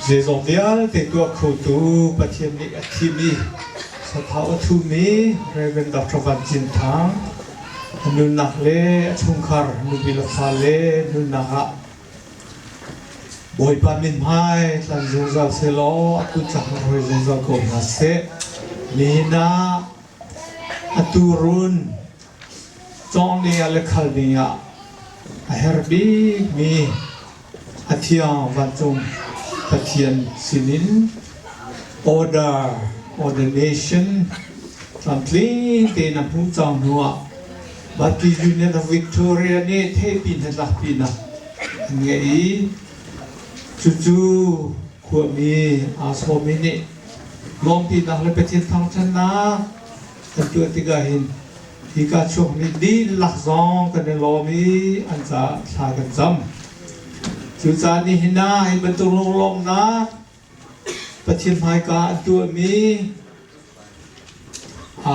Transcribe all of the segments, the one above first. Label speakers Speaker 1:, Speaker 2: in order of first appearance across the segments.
Speaker 1: dễ dòng đĩa để tua khẩu tu bát thiên mỹ thi mi sát thảo thu mi Reverend Dr. Van Jin Thang nun nak le chung khar nu bil pha le nun na ha boy pa min hai tan zung za se lo aku chak roi zung za ko na se mi na aturun chong ni ale khal ni ya a herbi mi athiang van chung pathian sinin ordination translate te na pu chang nuwa bati union of Victoria ne the pin la pina ngei chu khu mi aso mi ne long pin na le pathian thang chana kan tu ti ga hin hi ka chok mi di lak zong kan lo mi an cha tha kan jam chu cha ni hina hi ban tu long na pathian mai ka tu mi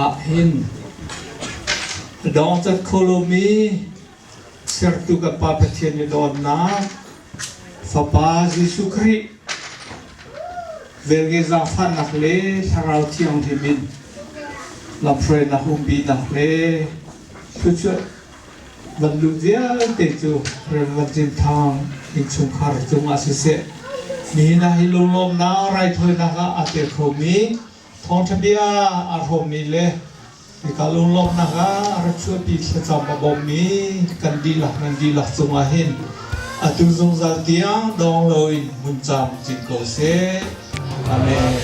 Speaker 1: a hin dong chat kholomi sertu ka pa pathian ni don na fa pa Jesu Christ velge za fan nak le sarau thiang thimin la pray na hum bi nak le chu chu ban lu dia te chu Reverend Jin Thang in chung khar chung asise ni na hi lom na rai thoi na ka ate khomi thong thabia a hom ni le ni ka lom na ka ra chu pi sa cham ba bom mi kan di la chung a hin a tu zong za tiang dong loi mun cham jin ko se amen.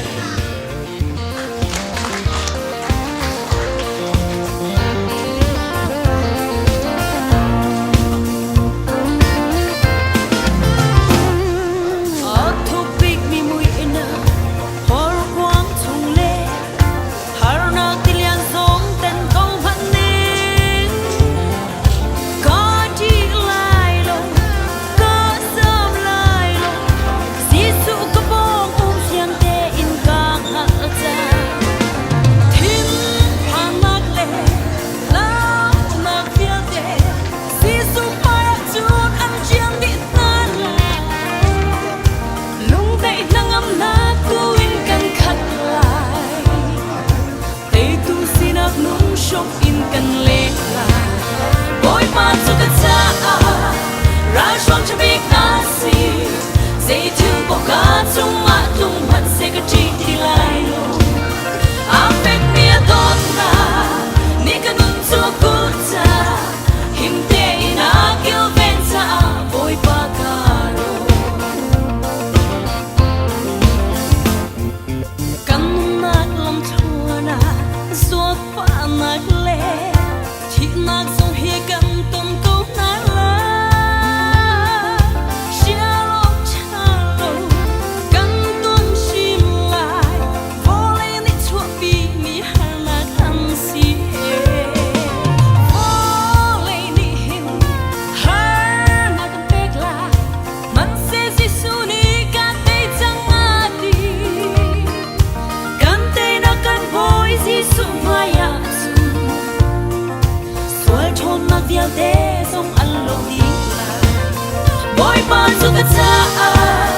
Speaker 2: Để sống ăn lâu đi là bồi ban cho cả cha